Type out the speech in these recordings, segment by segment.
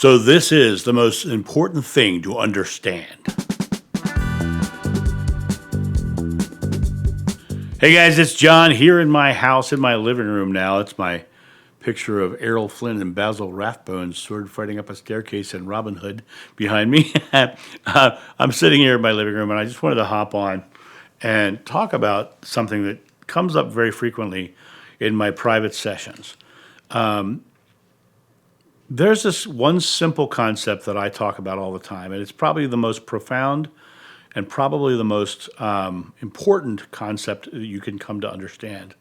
So this is the most important thing to understand. Hey guys, it's John here in my house, in my living room now. It's my picture of Errol Flynn and Basil Rathbone sword fighting up a staircase and Robin Hood behind me. I'm sitting here in my living room and I just wanted to hop on and talk about something that comes up very frequently in my private sessions. There's this one simple concept that I talk about all the time, and it's probably the most profound and probably the most important concept that you can come to understand.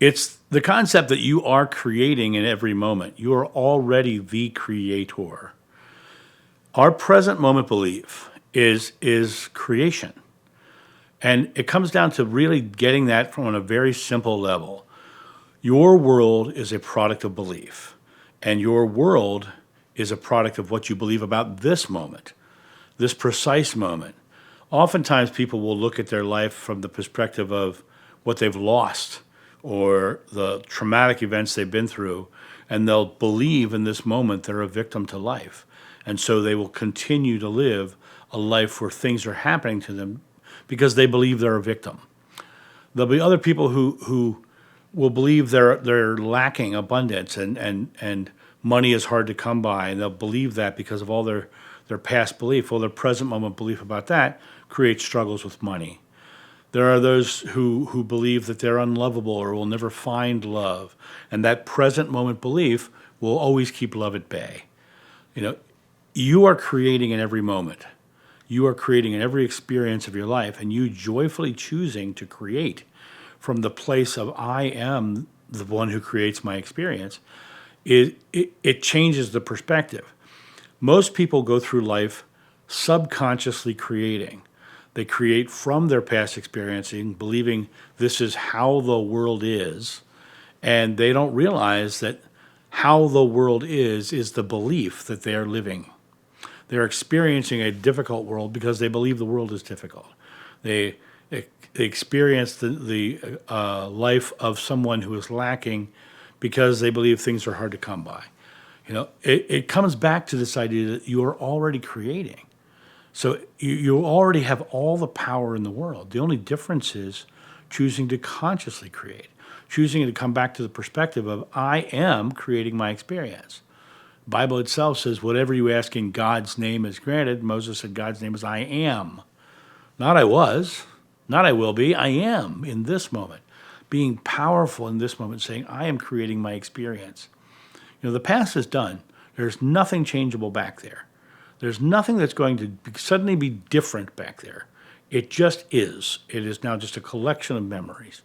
It's the concept that you are creating in every moment. You are already the creator. Our present moment belief is creation. And it comes down to really getting that from a very simple level. Your world is a product of belief, and your world is a product of what you believe about this moment, this precise moment. Oftentimes, people will look at their life from the perspective of what they've lost or the traumatic events they've been through, and they'll believe in this moment they're a victim to life. And so they will continue to live a life where things are happening to them because they believe they're a victim. There'll be other people who will believe they're lacking abundance and money is hard to come by, and they'll believe that because of all their past belief. Well, their present moment belief about that creates struggles with money. There are those who believe that they're unlovable or will never find love, and that present moment belief will always keep love at bay. You are creating in every moment. You are creating in every experience of your life, and you joyfully choosing to create from the place of I am the one who creates my experience, it changes the perspective. Most people go through life subconsciously creating. They create from their past experiencing, believing this is how the world is, and they don't realize that how the world is the belief that they are living. They're experiencing a difficult world because they believe the world is difficult. They experience the life of someone who is lacking because they believe things are hard to come by. It comes back to this idea that you are already creating. So you already have all the power in the world. The only difference is choosing to consciously create, choosing to come back to the perspective of I am creating my experience. The Bible itself says, whatever you ask in God's name is granted. Moses said God's name is I am. Not I was, not I will be, I am in this moment. Being powerful in this moment, saying I am creating my experience. The past is done. There's nothing changeable back there. There's nothing that's going to suddenly be different back there. It just is. It is now just a collection of memories.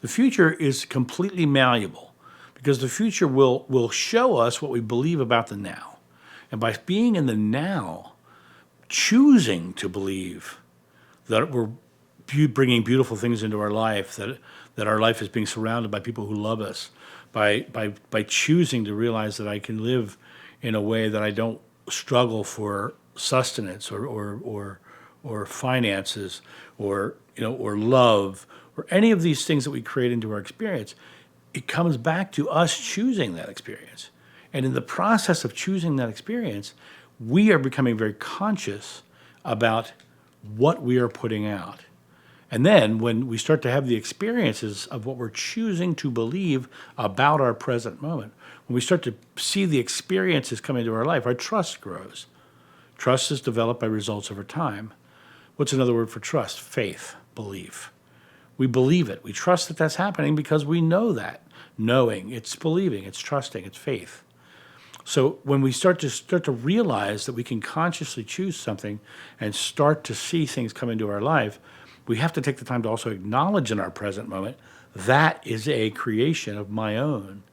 The future is completely malleable because the future will show us what we believe about the now. And by being in the now, choosing to believe that we're bringing beautiful things into our life, that our life is being surrounded by people who love us, by choosing to realize that I can live in a way that I don't struggle for sustenance or finances or love or any of these things that we create into our experience. It comes back to us choosing that experience. And in the process of choosing that experience, we are becoming very conscious about what we are putting out. And then when we start to have the experiences of what we're choosing to believe about our present moment, when we start to see the experiences come into our life, our trust grows. Trust is developed by results over time. What's another word for trust? Faith, belief. We believe it. We trust that that's happening because we know that. Knowing, it's believing, it's trusting, it's faith. So when we start to realize that we can consciously choose something and start to see things come into our life, we have to take the time to also acknowledge in our present moment that is a creation of my own.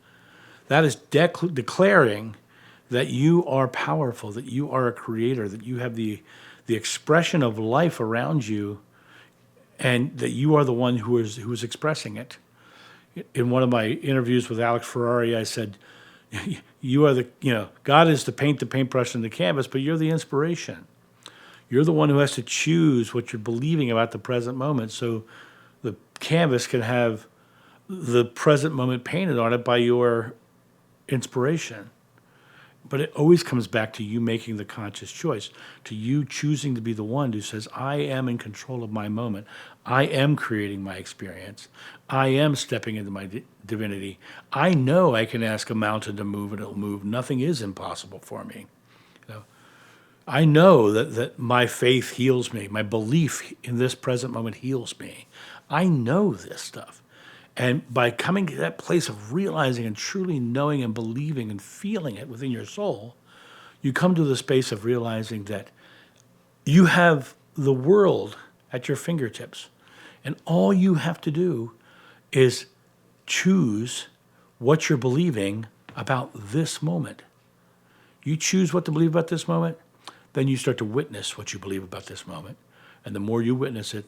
That is declaring that you are powerful, that you are a creator, that you have the expression of life around you, and that you are the one who is expressing it. In one of my interviews with Alex Ferrari, I said, you are God is to paint the paintbrush and the canvas, but you're the inspiration. You're the one who has to choose what you're believing about the present moment so the canvas can have the present moment painted on it by your inspiration. But it always comes back to you making the conscious choice, to you choosing to be the one who says, I am in control of my moment. I am creating my experience. I am stepping into my divinity. I know I can ask a mountain to move and it'll move. Nothing is impossible for me. You know, I know that my faith heals me. My belief in this present moment heals me. I know this stuff. And by coming to that place of realizing and truly knowing and believing and feeling it within your soul, you come to the space of realizing that you have the world at your fingertips. And all you have to do is choose what you're believing about this moment. You choose what to believe about this moment, then you start to witness what you believe about this moment. And the more you witness it,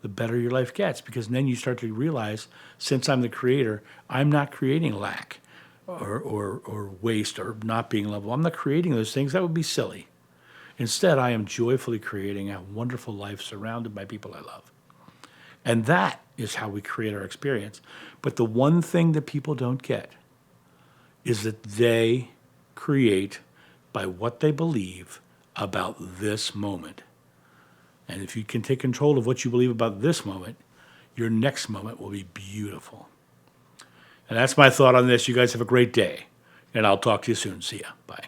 the better your life gets, because then you start to realize, since I'm the creator, I'm not creating lack or waste or not being lovable. I'm not creating those things. That would be silly. Instead, I am joyfully creating a wonderful life surrounded by people I love. And that is how we create our experience. But the one thing that people don't get is that they create by what they believe about this moment. And if you can take control of what you believe about this moment, your next moment will be beautiful. And that's my thought on this. You guys have a great day. And I'll talk to you soon. See ya. Bye.